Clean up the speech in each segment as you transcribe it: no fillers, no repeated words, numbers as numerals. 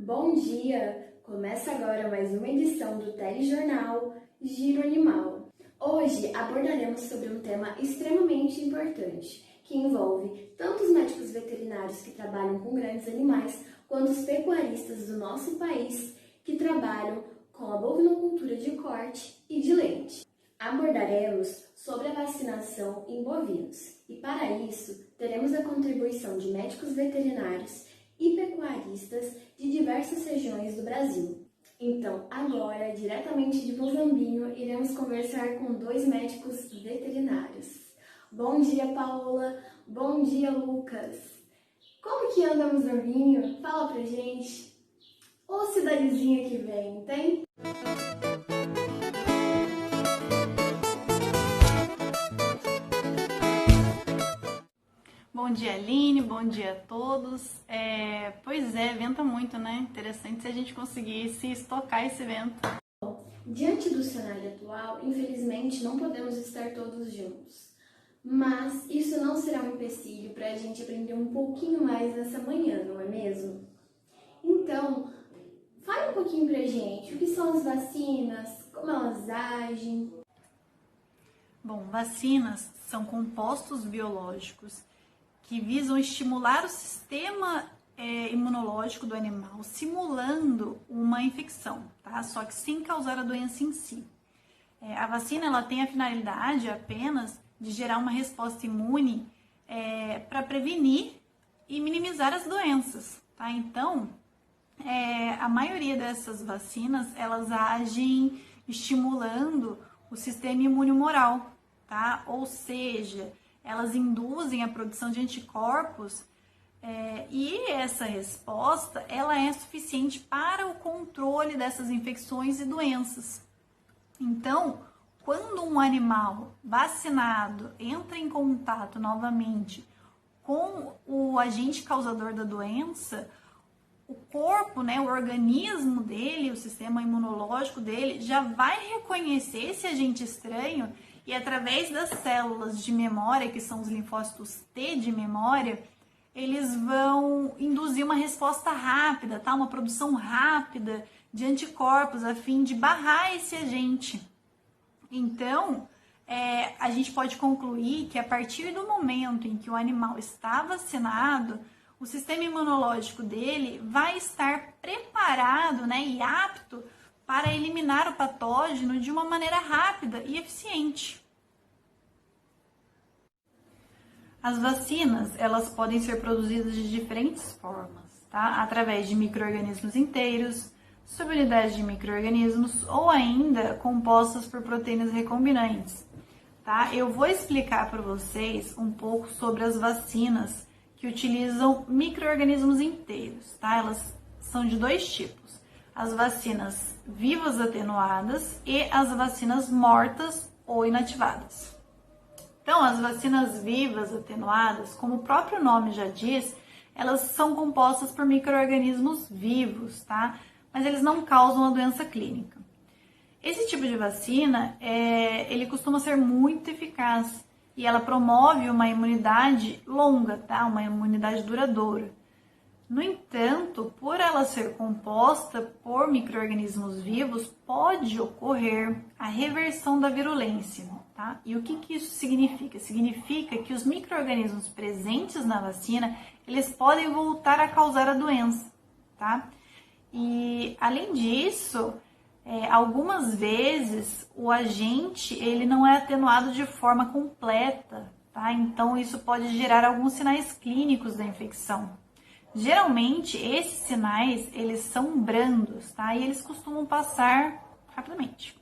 Bom dia! Começa agora mais uma edição do Telejornal Giro Animal. Hoje abordaremos sobre um tema extremamente importante, que envolve tanto os médicos veterinários que trabalham com grandes animais, quanto os pecuaristas do nosso país que trabalham com a bovinocultura de corte e de leite. Abordaremos sobre a vacinação em bovinos e, para isso, teremos a contribuição de médicos veterinários e pecuaristas de diversas regiões do Brasil. Então, agora, diretamente de Muzambinho, iremos conversar com dois médicos veterinários. Bom dia, Paola. Bom dia, Lucas. Como que anda Muzambinho? Fala pra gente. Ô cidadezinha que vem, tem? Bom dia, Aline, bom dia a todos. Pois é, venta muito, né? Interessante se a gente conseguisse estocar esse vento. Diante do cenário atual, infelizmente não podemos estar todos juntos. Mas isso não será um empecilho para a gente aprender um pouquinho mais nessa manhã, não é mesmo? Então, fale um pouquinho pra gente o que são as vacinas, como elas agem. Bom, vacinas são compostos biológicos que visam estimular o sistema imunológico do animal, simulando uma infecção, tá? Só que sem causar a doença em si. A vacina ela tem a finalidade apenas de gerar uma resposta imune para prevenir e minimizar as doenças, tá? Então, a maioria dessas vacinas, elas agem estimulando o sistema imune humoral, tá? Ou seja, elas induzem a produção de anticorpos e essa resposta ela é suficiente para o controle dessas infecções e doenças. Então, quando um animal vacinado entra em contato novamente com o agente causador da doença, o corpo, né, o organismo dele, o sistema imunológico dele já vai reconhecer esse agente estranho e através das células de memória, que são os linfócitos T de memória, eles vão induzir uma resposta rápida, tá? Uma produção rápida de anticorpos a fim de barrar esse agente. Então, a gente pode concluir que a partir do momento em que o animal está vacinado, o sistema imunológico dele vai estar preparado, né, e apto para eliminar o patógeno de uma maneira rápida e eficiente. As vacinas, elas podem ser produzidas de diferentes formas, tá? Através de micro-organismos inteiros, subunidades de micro-organismos ou ainda compostas por proteínas recombinantes, tá? Eu vou explicar para vocês um pouco sobre as vacinas que utilizam micro-organismos inteiros, tá? Elas são de dois tipos: as vacinas vivas atenuadas e as vacinas mortas ou inativadas. Então, as vacinas vivas atenuadas, como o próprio nome já diz, elas são compostas por micro-organismos vivos, tá? Mas eles não causam a doença clínica. Esse tipo de vacina, ele costuma ser muito eficaz e ela promove uma imunidade longa, tá? Uma imunidade duradoura. No entanto, por ela ser composta por micro-organismos vivos, pode ocorrer a reversão da virulência, tá? E o que isso significa? Significa que os micro-organismos presentes na vacina, eles podem voltar a causar a doença, tá? E, além disso, algumas vezes o agente, ele não é atenuado de forma completa, tá? Então, isso pode gerar alguns sinais clínicos da infecção. Geralmente, esses sinais, eles são brandos, tá? E eles costumam passar rapidamente.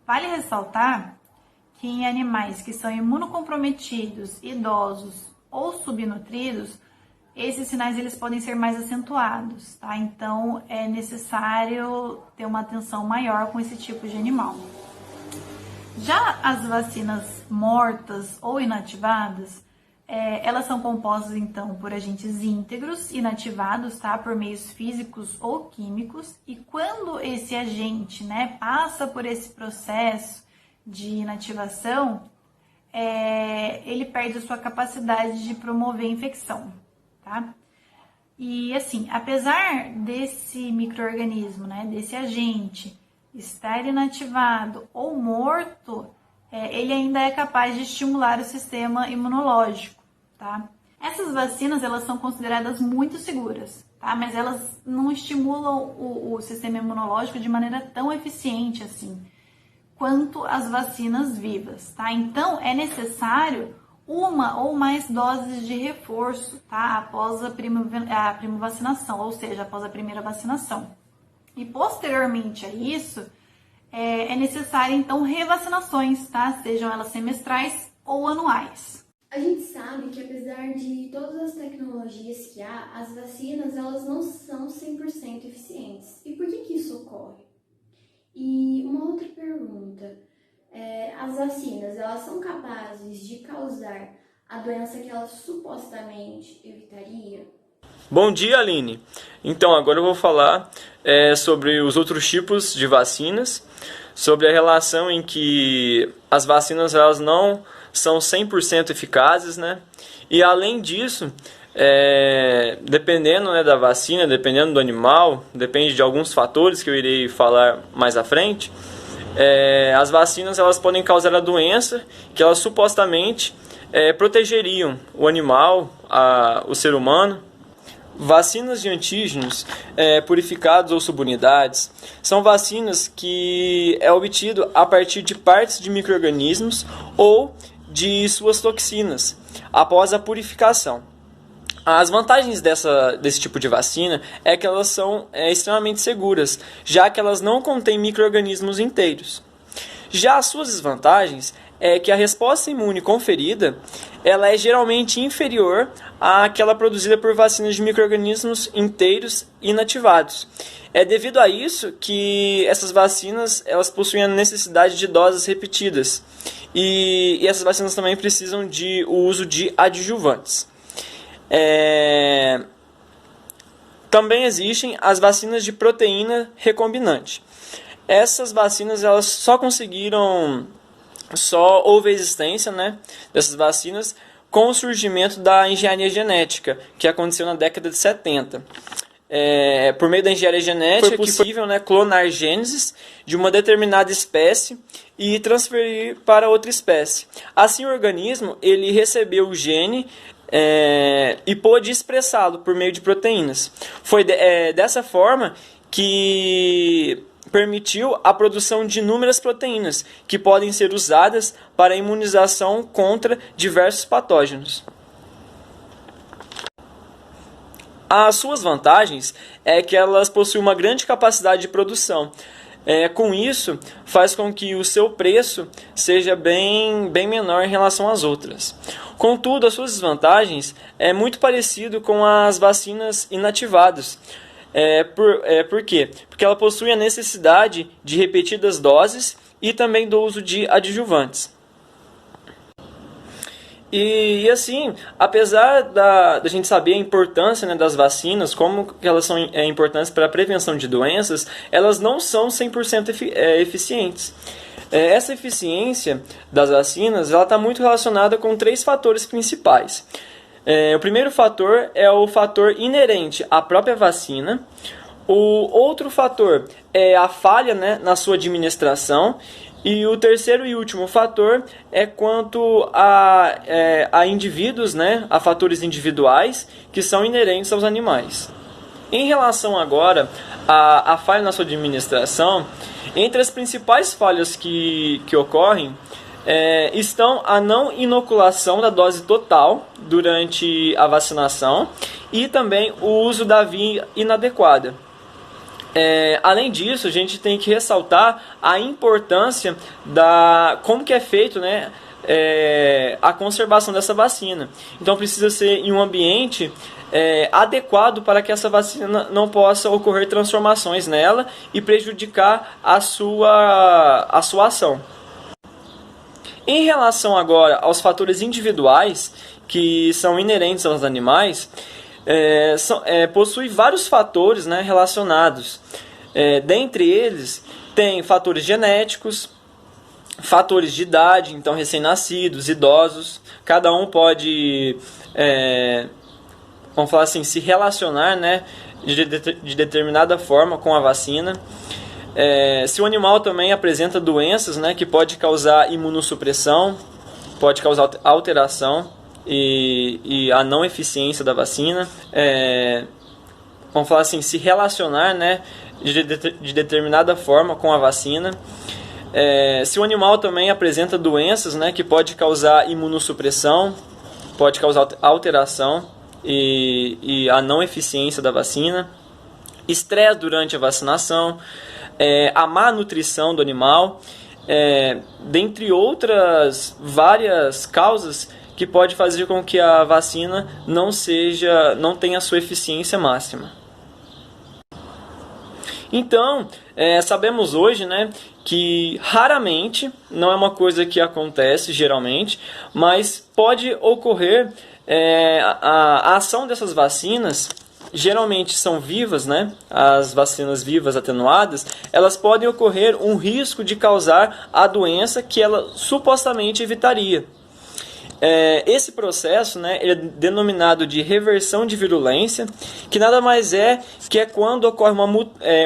Vale ressaltar que em animais que são imunocomprometidos, idosos ou subnutridos, esses sinais eles podem ser mais acentuados, tá? Então, é necessário ter uma atenção maior com esse tipo de animal. Já as vacinas mortas ou inativadas, elas são compostas, então, por agentes íntegros, inativados, tá? Por meios físicos ou químicos. E quando esse agente, né, passa por esse processo de inativação, ele perde a sua capacidade de promover infecção, tá? E assim, apesar desse micro-organismo, né, desse agente estar inativado ou morto, ele ainda é capaz de estimular o sistema imunológico, tá? Essas vacinas, elas são consideradas muito seguras, tá? Mas elas não estimulam o sistema imunológico de maneira tão eficiente assim, quanto as vacinas vivas, tá? Então, é necessário uma ou mais doses de reforço, tá? Após a primavacinação, ou seja, após a primeira vacinação. E posteriormente a isso, é necessário, então, revacinações, tá? Sejam elas semestrais ou anuais. A gente sabe que apesar de todas as tecnologias que há, as vacinas elas não são 100% eficientes. E por que isso ocorre? E uma outra pergunta, as vacinas elas são capazes de causar a doença que elas supostamente evitaria? Bom dia, Aline. Então, agora eu vou falar sobre os outros tipos de vacinas, sobre a relação em que as vacinas elas não são 100% eficazes, né? E além disso, dependendo, né, da vacina, dependendo do animal, depende de alguns fatores que eu irei falar mais à frente, as vacinas elas podem causar a doença que elas supostamente protegeriam o animal, o ser humano. Vacinas de antígenos purificados ou subunidades são vacinas que é obtido a partir de partes de micro-organismos ou de suas toxinas após a purificação. As vantagens desse tipo de vacina é que elas são extremamente seguras, já que elas não contêm micro-organismos inteiros. Já as suas desvantagens é que a resposta imune conferida ela é geralmente inferior àquela produzida por vacinas de micro-organismos inteiros inativados. É devido a isso que essas vacinas elas possuem a necessidade de doses repetidas. E essas vacinas também precisam de o uso de adjuvantes. Também existem as vacinas de proteína recombinante. Essas vacinas elas só houve existência, né, dessas vacinas com o surgimento da engenharia genética, que aconteceu na década de 70. Por meio da engenharia genética foi possível, né, clonar genes de uma determinada espécie e transferir para outra espécie. Assim, o organismo ele recebeu o gene e pôde expressá-lo por meio de proteínas. Foi dessa forma que permitiu a produção de inúmeras proteínas que podem ser usadas para a imunização contra diversos patógenos. As suas vantagens é que elas possuem uma grande capacidade de produção. Com isso, faz com que o seu preço seja bem menor em relação às outras. Contudo, as suas desvantagens é muito parecido com as vacinas inativadas. Por quê? Porque ela possui a necessidade de repetidas doses e também do uso de adjuvantes. E assim, apesar da gente saber a importância, né, das vacinas, como que elas são importantes para a prevenção de doenças, elas não são 100% eficientes. Essa eficiência das vacinas está muito relacionada com 3 fatores principais. O primeiro fator é o fator inerente à própria vacina. O outro fator é a falha, né, na sua administração. E o terceiro e último fator é quanto a indivíduos, né, a fatores individuais que são inerentes aos animais. Em relação agora à falha na sua administração, entre as principais falhas que ocorrem estão a não inoculação da dose total durante a vacinação e também o uso da via inadequada. Além disso, a gente tem que ressaltar a importância como que é feito, né, a conservação dessa vacina. Então precisa ser em um ambiente adequado para que essa vacina não possa ocorrer transformações nela e prejudicar a sua ação. Em relação agora aos fatores individuais que são inerentes aos animais, possui vários fatores, né, relacionados. Dentre eles, tem fatores genéticos, fatores de idade, então recém-nascidos, idosos. Cada um pode vamos falar assim, se relacionar, né, de determinada forma com a vacina. Se o animal também apresenta doenças, né, que pode causar imunossupressão, pode causar alteração e a não eficiência da vacina. Vamos falar assim, se relacionar, né, de determinada forma com a vacina. Se o animal também apresenta doenças, né, que pode causar imunossupressão, pode causar alteração e a não eficiência da vacina, estresse durante a vacinação, a má nutrição do animal, dentre outras várias causas que pode fazer com que a vacina não tenha sua eficiência máxima. Então, sabemos hoje, né, que raramente, não é uma coisa que acontece geralmente, mas pode ocorrer a ação dessas vacinas. Geralmente são vivas, né? As vacinas vivas atenuadas, elas podem ocorrer um risco de causar a doença que ela supostamente evitaria. Esse processo, né, ele é denominado de reversão de virulência, que nada mais que é quando ocorre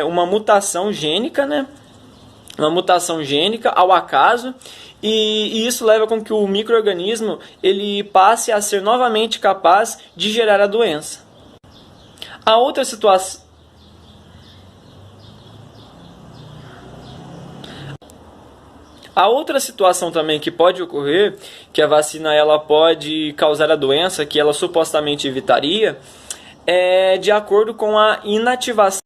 uma mutação gênica, né? Uma mutação gênica ao acaso, e isso leva com que o micro-organismo ele passe a ser novamente capaz de gerar a doença. A outra situação também que pode ocorrer, que a vacina ela pode causar a doença que ela supostamente evitaria, é de acordo com a inativação.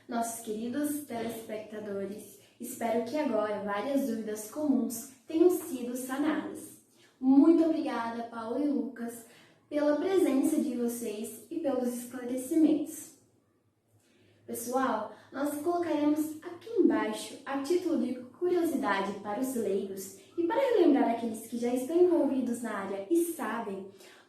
Nossos queridos telespectadores, espero que agora várias dúvidas comuns tenham sido sanadas. Muito obrigada, Paulo e Lucas, pela presença de vocês e pelos esclarecimentos. Pessoal, nós colocaremos aqui embaixo, a título de curiosidade para os leigos e para relembrar aqueles que já estão envolvidos na área e sabem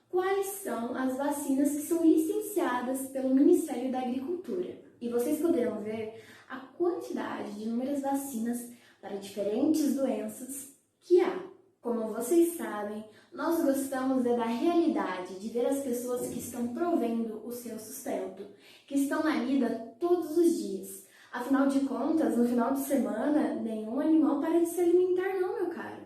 quais são as vacinas que são licenciadas pelo Ministério da Agricultura. E vocês poderão ver a quantidade de inúmeras vacinas para diferentes doenças que há. Como vocês sabem, nós gostamos da realidade, de ver as pessoas que estão provendo o seu sustento, que estão na lida todos os dias. Afinal de contas, no final de semana, nenhum animal para de se alimentar não, meu caro.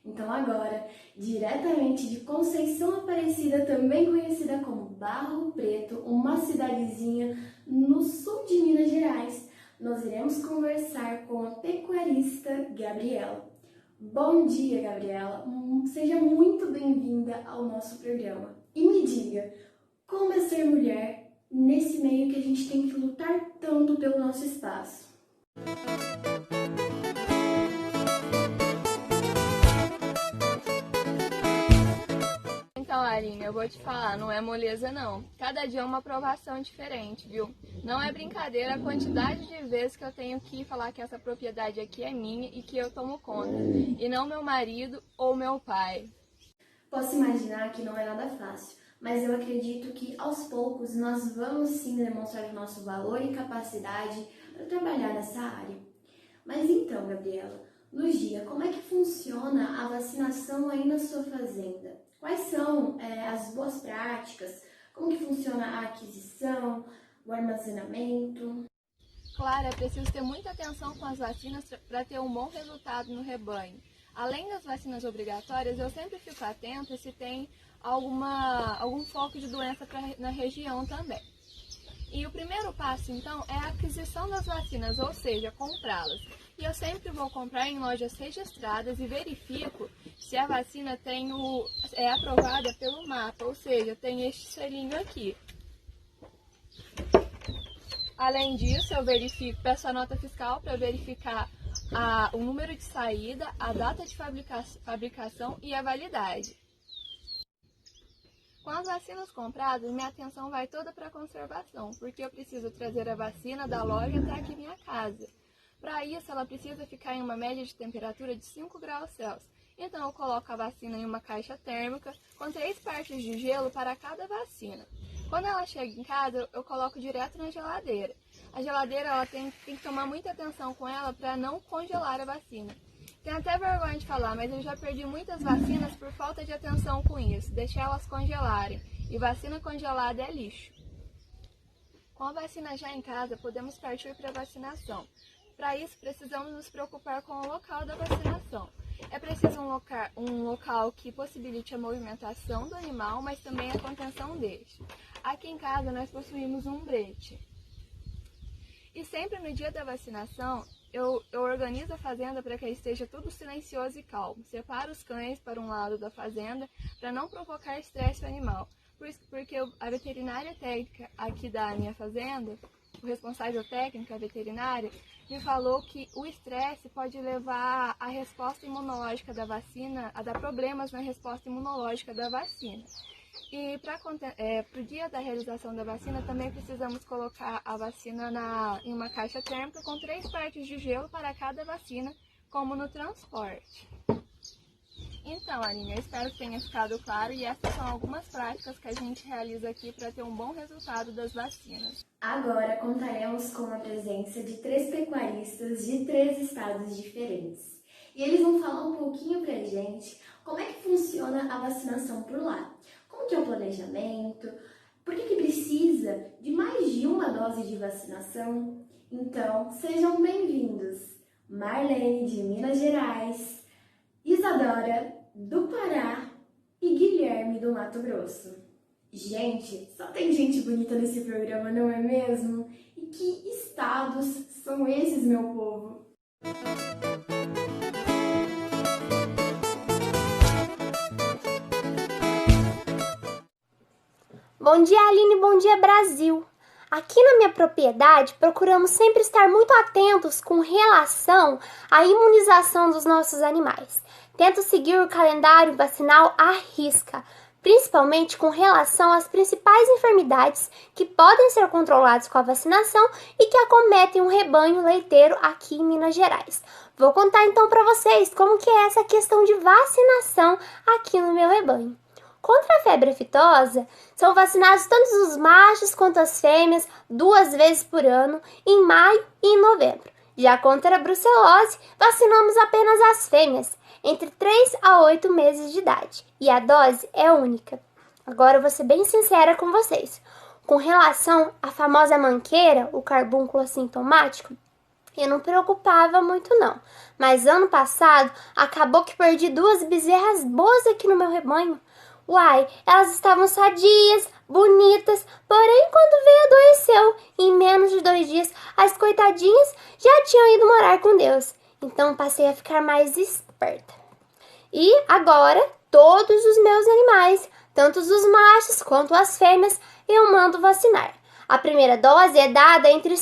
Então agora, diretamente de Conceição Aparecida, também conhecida como Barro Preto, uma cidadezinha no sul de Minas Gerais, nós iremos conversar com a pecuarista Gabriela. Bom dia, Gabriela. Seja muito bem-vinda ao nosso programa. E me diga, como é ser mulher nesse meio que a gente tem que lutar tanto pelo nosso espaço? Então, Aline, eu vou te falar, não é moleza não. Cada dia é uma aprovação diferente, viu? Não é brincadeira a quantidade de vezes que eu tenho que falar que essa propriedade aqui é minha e que eu tomo conta, e não meu marido ou meu pai. Posso imaginar que não é nada fácil, mas eu acredito que aos poucos nós vamos sim demonstrar o nosso valor e capacidade para trabalhar nessa área. Mas então, Gabriela, Lugia, como é que funciona a vacinação aí na sua fazenda? Quais são as boas práticas? Como que funciona a aquisição, o armazenamento? Claro, é preciso ter muita atenção com as vacinas para ter um bom resultado no rebanho. Além das vacinas obrigatórias, eu sempre fico atenta se tem algum foco de doença na região também. E o primeiro passo, então, é a aquisição das vacinas, ou seja, comprá-las. E eu sempre vou comprar em lojas registradas e verifico se a vacina é aprovada pelo MAPA, ou seja, tem este selinho aqui. Além disso, eu peço a nota fiscal para verificar o número de saída, a data de fabricação e a validade. Com as vacinas compradas, minha atenção vai toda para a conservação, porque eu preciso trazer a vacina da loja até aqui minha casa. Para isso, ela precisa ficar em uma média de temperatura de 5 graus Celsius. Então, eu coloco a vacina em uma caixa térmica com 3 partes de gelo para cada vacina. Quando ela chega em casa, eu coloco direto na geladeira. A geladeira ela tem que tomar muita atenção com ela para não congelar a vacina. Tenho até vergonha de falar, mas eu já perdi muitas vacinas por falta de atenção com isso, deixei elas congelarem, e vacina congelada é lixo. Com a vacina já em casa, podemos partir para a vacinação. Para isso, precisamos nos preocupar com o local da vacinação. É preciso um local que possibilite a movimentação do animal, mas também a contenção deste. Aqui em casa, nós possuímos um brete. E sempre no dia da vacinação, eu organizo a fazenda para que esteja tudo silencioso e calmo. Separo os cães para um lado da fazenda para não provocar estresse ao animal. Porque a veterinária técnica aqui da minha fazenda, o responsável técnico, a veterinária, me falou que o estresse pode levar à resposta imunológica da vacina, a dar problemas na resposta imunológica da vacina. E para o dia da realização da vacina, também precisamos colocar a vacina em uma caixa térmica com 3 partes de gelo para cada vacina, como no transporte. Então, Aline, eu espero que tenha ficado claro e essas são algumas práticas que a gente realiza aqui para ter um bom resultado das vacinas. Agora contaremos com a presença de 3 pecuaristas de 3 estados diferentes. E eles vão falar um pouquinho pra gente como é que funciona a vacinação por lá. Como que é o planejamento? Por que precisa de mais de uma dose de vacinação? Então, sejam bem-vindos! Marlene, de Minas Gerais, Isadora, do Pará e Guilherme, do Mato Grosso. Gente, só tem gente bonita nesse programa, não é mesmo? E que estados são esses, meu povo? Bom dia, Aline, bom dia, Brasil! Aqui na minha propriedade, procuramos sempre estar muito atentos com relação à imunização dos nossos animais. Tento seguir o calendário vacinal à risca, principalmente com relação às principais enfermidades que podem ser controladas com a vacinação e que acometem um rebanho leiteiro aqui em Minas Gerais. Vou contar então para vocês como que é essa questão de vacinação aqui no meu rebanho. Contra a febre aftosa, são vacinados tanto os machos quanto as fêmeas 2 vezes por ano, em maio e em novembro. Já contra a brucelose, vacinamos apenas as fêmeas, entre 3 a 8 meses de idade, e a dose é única. Agora eu vou ser bem sincera com vocês. Com relação à famosa manqueira, o carbúnculo assintomático, eu não preocupava muito não. Mas ano passado, acabou que perdi 2 bezerras boas aqui no meu rebanho. Uai, elas estavam sadias, bonitas, porém quando veio adoeceu. Em menos de 2 dias, as coitadinhas já tinham ido morar com Deus. Então passei a ficar mais esperta. E agora, todos os meus animais, tanto os machos quanto as fêmeas, eu mando vacinar. A primeira dose é dada entre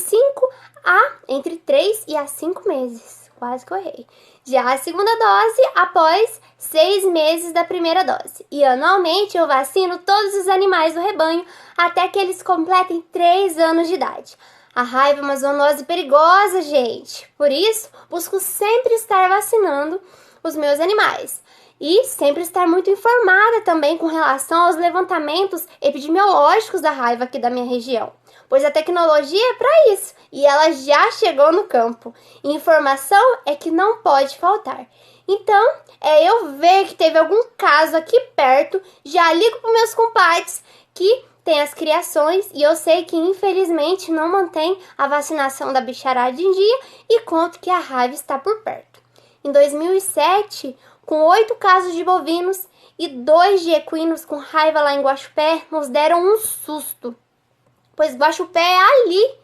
3 e 5 meses. Quase que eu errei. Já a segunda dose após 6 meses da primeira dose. E anualmente eu vacino todos os animais do rebanho até que eles completem 3 anos de idade. A raiva é uma zoonose perigosa, gente. Por isso, busco sempre estar vacinando os meus animais. E sempre estar muito informada também com relação aos levantamentos epidemiológicos da raiva aqui da minha região. Pois a tecnologia é para isso e ela já chegou no campo. E informação é que não pode faltar. Então, eu ver que teve algum caso aqui perto, já ligo para meus compadres que tem as criações e eu sei que infelizmente não mantém a vacinação da bicharada em dia e conto que a raiva está por perto. Em 2007, com 8 casos de bovinos e 2 de equinos com raiva lá em Guaxupé, nos deram um susto. Pois Guaxupé é ali,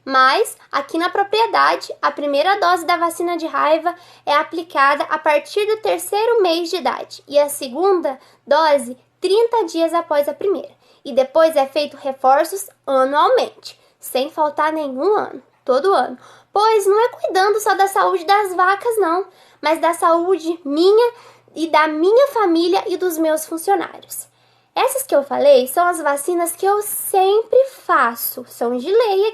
mas aqui na propriedade, a primeira dose da vacina de raiva é aplicada a partir do 3º mês de idade e a segunda dose 30 dias após a primeira. E depois é feito reforços anualmente, sem faltar nenhum ano, todo ano. Pois não é cuidando só da saúde das vacas não, mas da saúde minha e da minha família e dos meus funcionários. Essas que eu falei são as vacinas que eu sempre faço, são de lei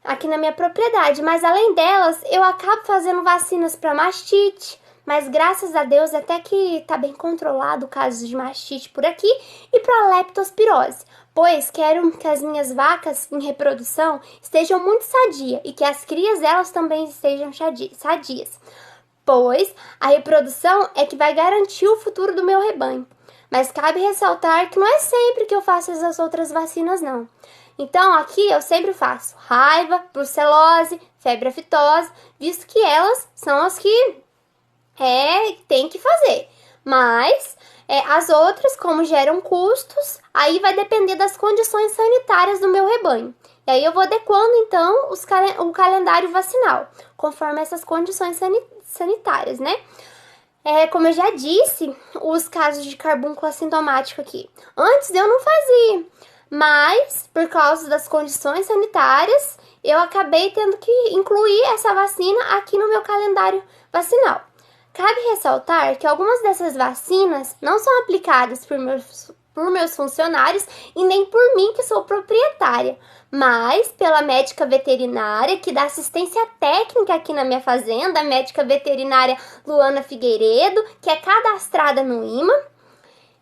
aqui na minha propriedade, mas além delas eu acabo fazendo vacinas para mastite, mas graças a Deus até que tá bem controlado o caso de mastite por aqui e para leptospirose, pois quero que as minhas vacas em reprodução estejam muito sadias e que as crias delas também estejam sadias. pois a reprodução é que vai garantir o futuro do meu rebanho. Mas cabe ressaltar que não é sempre que eu faço essas outras vacinas, não. Então, aqui eu sempre faço raiva, brucelose, febre aftosa, visto que elas são as que tem que fazer. Mas as outras, como geram custos, aí vai depender das condições sanitárias do meu rebanho. E aí eu vou adequando, então, o calendário vacinal, conforme essas condições sanitárias, né? Como eu já disse, os casos de carbúnculo assintomático aqui. Antes eu não fazia, mas por causa das condições sanitárias, eu acabei tendo que incluir essa vacina aqui no meu calendário vacinal. Cabe ressaltar que algumas dessas vacinas não são aplicadas por meus funcionários e nem por mim, que sou proprietária, mas pela médica veterinária que dá assistência técnica aqui na minha fazenda, a médica veterinária Luana Figueiredo, que é cadastrada no IMA.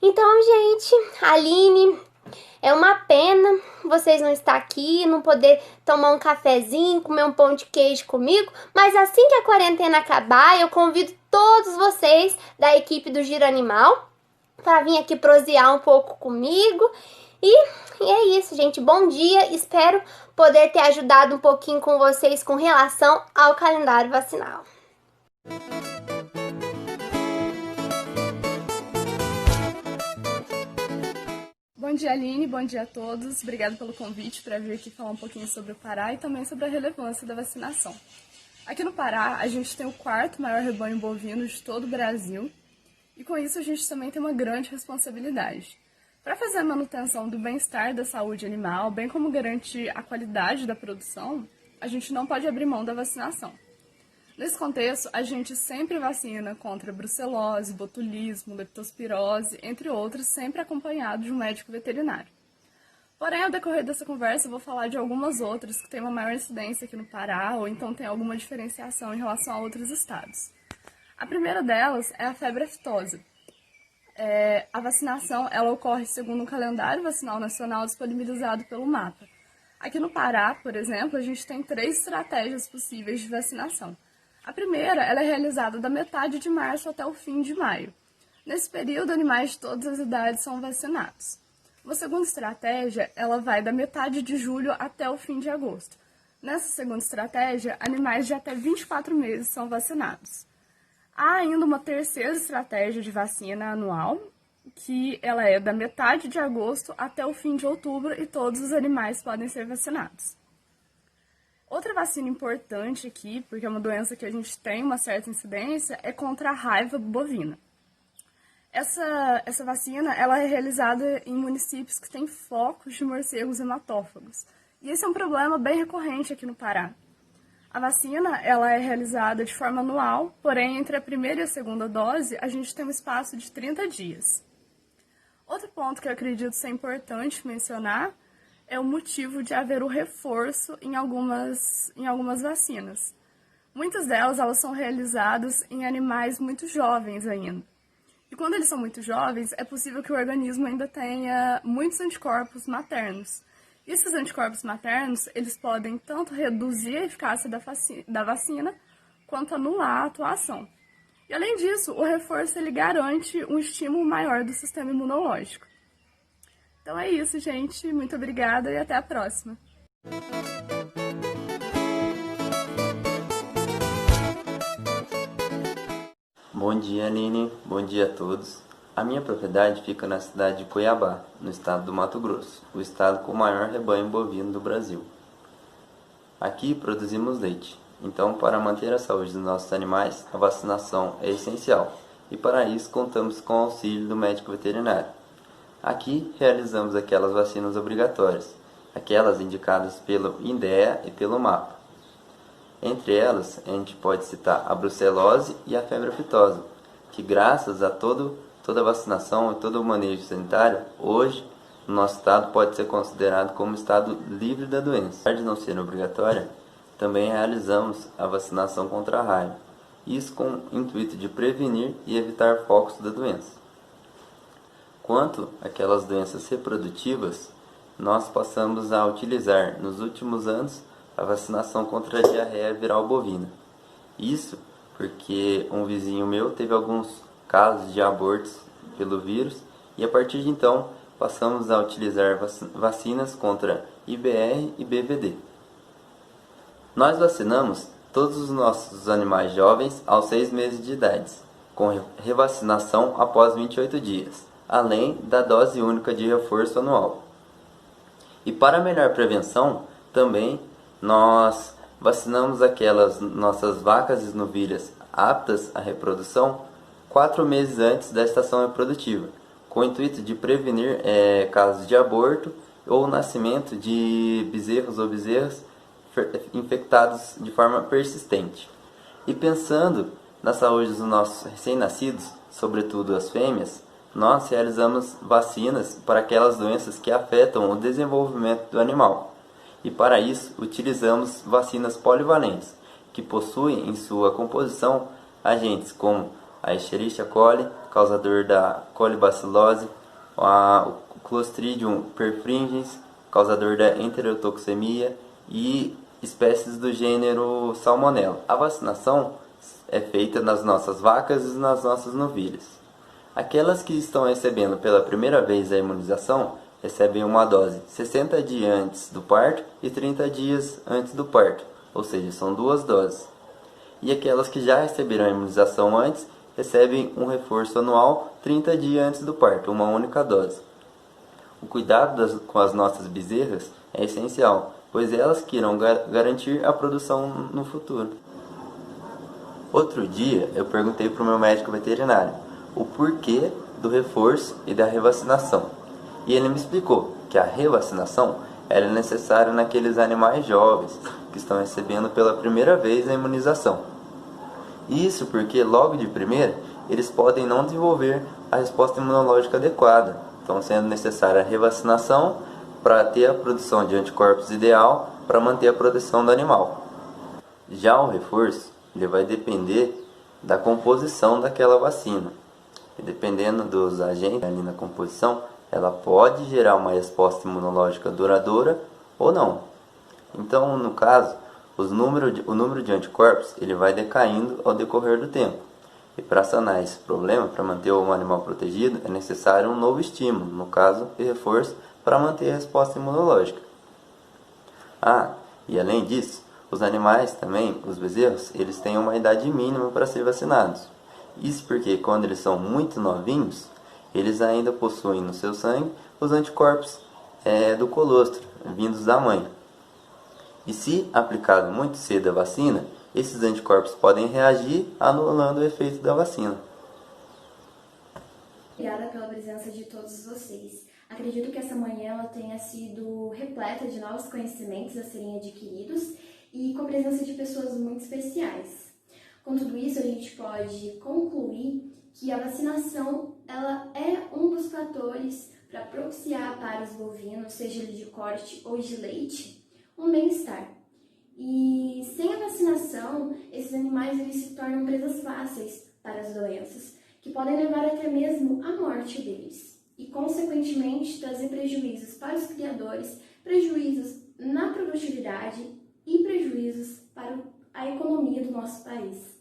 Então, gente, Aline, é uma pena vocês não estar aqui, não poder tomar um cafezinho, comer um pão de queijo comigo, mas assim que a quarentena acabar, eu convido todos vocês da equipe do Giro Animal para vir aqui prosear um pouco comigo. E é isso, gente. Bom dia. Espero poder ter ajudado um pouquinho com vocês com relação ao calendário vacinal. Bom dia, Aline. Bom dia a todos. Obrigada pelo convite para vir aqui falar um pouquinho sobre o Pará e também sobre a relevância da vacinação. Aqui no Pará, a gente tem o 4º maior rebanho bovino de todo o Brasil e com isso a gente também tem uma grande responsabilidade. Para fazer a manutenção do bem-estar da saúde animal, bem como garantir a qualidade da produção, a gente não pode abrir mão da vacinação. Nesse contexto, a gente sempre vacina contra brucelose, botulismo, leptospirose, entre outros, sempre acompanhado de um médico veterinário. Porém, ao decorrer dessa conversa, eu vou falar de algumas outras que têm uma maior incidência aqui no Pará, ou então tem alguma diferenciação em relação a outros estados. A primeira delas é a febre aftosa. A vacinação ela ocorre segundo um calendário vacinal nacional disponibilizado pelo MAPA. Aqui no Pará, por exemplo, a gente tem 3 estratégias possíveis de vacinação. A primeira ela é realizada da metade de março até o fim de maio. Nesse período, animais de todas as idades são vacinados. Uma segunda estratégia ela vai da metade de julho até o fim de agosto. Nessa segunda estratégia, animais de até 24 meses são vacinados. Há ainda uma terceira estratégia de vacina anual, que ela é da metade de agosto até o fim de outubro e todos os animais podem ser vacinados. Outra vacina importante aqui, porque é uma doença que a gente tem uma certa incidência, é contra a raiva bovina. Essa vacina ela é realizada em municípios que têm focos de morcegos hematófagos. E esse é um problema bem recorrente aqui no Pará. A vacina ela é realizada de forma anual, porém, entre a primeira e a segunda dose, a gente tem um espaço de 30 dias. Outro ponto que eu acredito ser importante mencionar é o motivo de haver o reforço em algumas vacinas. Muitas delas elas são realizadas em animais muito jovens ainda. E quando eles são muito jovens, é possível que o organismo ainda tenha muitos anticorpos maternos. E esses anticorpos maternos, eles podem tanto reduzir a eficácia da vacina, quanto anular a atuação. E além disso, o reforço ele garante um estímulo maior do sistema imunológico. Então é isso, gente. Muito obrigada e até a próxima. Bom dia, Aline. Bom dia a todos. A minha propriedade fica na cidade de Cuiabá, no estado do Mato Grosso, o estado com o maior rebanho bovino do Brasil. Aqui produzimos leite, então para manter a saúde dos nossos animais, a vacinação é essencial e para isso contamos com o auxílio do médico veterinário. Aqui realizamos aquelas vacinas obrigatórias, aquelas indicadas pelo INDEA e pelo MAPA. Entre elas, a gente pode citar a brucelose e a febre aftosa, que graças a toda a vacinação e todo o manejo sanitário, hoje, o nosso estado pode ser considerado como estado livre da doença. Apesar de não ser obrigatória, também realizamos a vacinação contra a raiva, isso com o intuito de prevenir e evitar focos da doença. Quanto àquelas doenças reprodutivas, nós passamos a utilizar nos últimos anos a vacinação contra a diarreia viral bovina. Isso porque um vizinho meu teve alguns casos de abortos pelo vírus e a partir de então passamos a utilizar vacinas contra IBR e BVD. Nós vacinamos todos os nossos animais jovens aos 6 meses de idade, com revacinação após 28 dias, além da dose única de reforço anual. E para melhor prevenção, também nós vacinamos aquelas nossas vacas e novilhas aptas à reprodução 4 meses antes da estação reprodutiva, com o intuito de prevenir casos de aborto ou nascimento de bezerros ou bezerras infectados de forma persistente. E pensando na saúde dos nossos recém-nascidos, sobretudo as fêmeas, nós realizamos vacinas para aquelas doenças que afetam o desenvolvimento do animal. E para isso, utilizamos vacinas polivalentes, que possuem em sua composição agentes como a Escherichia coli, causador da colibacilose, o Clostridium perfringens, causador da enterotoxemia, e espécies do gênero Salmonella. A vacinação é feita nas nossas vacas e nas nossas novilhas. Aquelas que estão recebendo pela primeira vez a imunização recebem uma dose 60 dias antes do parto e 30 dias antes do parto, ou seja, são 2 doses. E aquelas que já receberam a imunização antes recebem um reforço anual 30 dias antes do parto, uma única dose. O cuidado com as nossas bezerras é essencial, pois elas que irão garantir a produção no futuro. Outro dia eu perguntei para o meu médico veterinário o porquê do reforço e da revacinação. E ele me explicou que a revacinação era necessária naqueles animais jovens que estão recebendo pela primeira vez a imunização. Isso porque logo de primeira eles podem não desenvolver a resposta imunológica adequada, então sendo necessária a revacinação para ter a produção de anticorpos ideal para manter a proteção do animal. Já o reforço ele vai depender da composição daquela vacina. E dependendo dos agentes ali na composição, ela pode gerar uma resposta imunológica duradoura ou não. Então, no caso, o número de anticorpos ele vai decaindo ao decorrer do tempo. E para sanar esse problema, para manter o animal protegido, é necessário um novo estímulo, no caso, de reforço, para manter a resposta imunológica. E além disso, os animais também, os bezerros, eles têm uma idade mínima para ser vacinados. Isso porque quando eles são muito novinhos, eles ainda possuem no seu sangue os anticorpos do colostro, vindos da mãe. E se aplicado muito cedo a vacina, esses anticorpos podem reagir anulando o efeito da vacina. Obrigada pela presença de todos vocês. Acredito que essa manhã ela tenha sido repleta de novos conhecimentos a serem adquiridos e com a presença de pessoas muito especiais. Com tudo isso, a gente pode concluir que a vacinação ela é um dos fatores para propiciar para os bovinos, seja ele de corte ou de leite, um bem-estar. E sem a vacinação, esses animais eles se tornam presas fáceis para as doenças, que podem levar até mesmo à morte deles. E, consequentemente, trazer prejuízos para os criadores, prejuízos na produtividade e prejuízos para a economia do nosso país.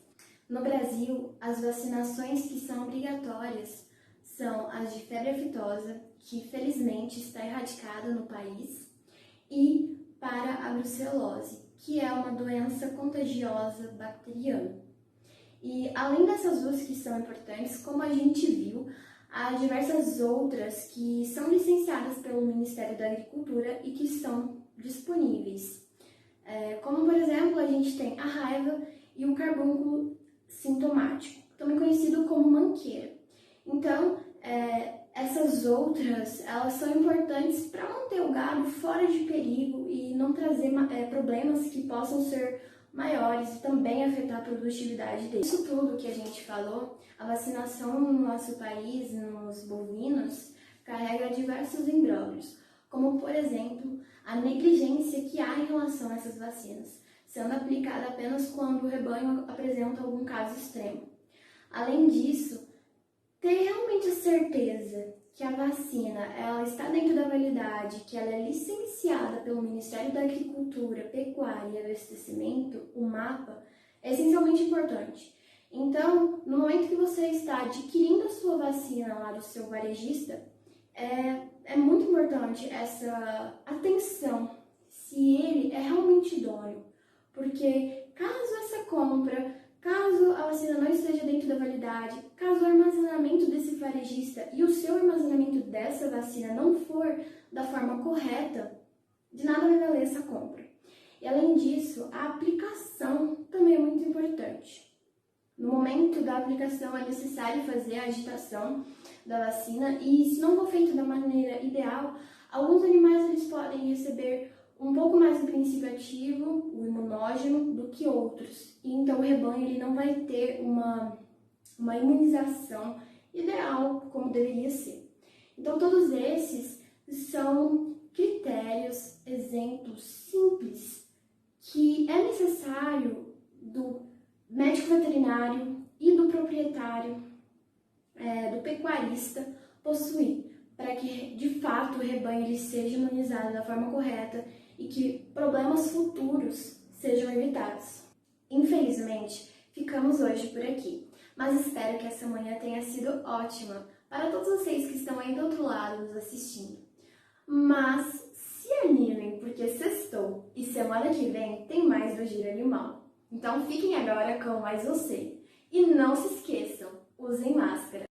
No Brasil, as vacinações que são obrigatórias são as de febre aftosa, que felizmente está erradicada no país, e para a brucelose, que é uma doença contagiosa bacteriana. E além dessas duas que são importantes, como a gente viu, há diversas outras que são licenciadas pelo Ministério da Agricultura e que estão disponíveis. Como, por exemplo, a gente tem a raiva e o carbúnculo sintomático, também conhecido como manqueira. Então, essas outras, elas são importantes para manter o gado fora de perigo e não trazer problemas que possam ser maiores e também afetar a produtividade deles. Isso tudo que a gente falou, a vacinação no nosso país, nos bovinos, carrega diversos imbróglios, como, por exemplo, a negligência que há em relação a essas vacinas, sendo aplicada apenas quando o rebanho apresenta algum caso extremo. Além disso, ter realmente a certeza que a vacina ela está dentro da validade, que ela é licenciada pelo Ministério da Agricultura, Pecuária e Abastecimento, o MAPA, é essencialmente importante. Então, no momento que você está adquirindo a sua vacina lá do seu varejista, é muito importante essa atenção se ele é realmente idôneo, porque caso essa compra, caso a vacina não esteja dentro da validade, caso o armazenamento desse varejista e o seu armazenamento dessa vacina não for da forma correta, de nada vai valer essa compra. E além disso, a aplicação também é muito importante. No momento da aplicação é necessário fazer a agitação da vacina e se não for feito da maneira ideal, alguns animais eles podem receber um pouco mais do princípio ativo, o imunógeno, do que outros. E então o rebanho ele não vai ter uma imunização ideal como deveria ser. Então todos esses são critérios, exemplos simples que é necessário do médico veterinário e do proprietário, do pecuarista, possuir, para que de fato o rebanho ele seja imunizado da forma correta e que problemas futuros sejam evitados. Infelizmente, ficamos hoje por aqui, mas espero que essa manhã tenha sido ótima para todos vocês que estão aí do outro lado nos assistindo. Mas se animem, porque sextou e semana que vem tem mais do Giro Animal. Então fiquem agora com mais você. E não se esqueçam, usem máscara.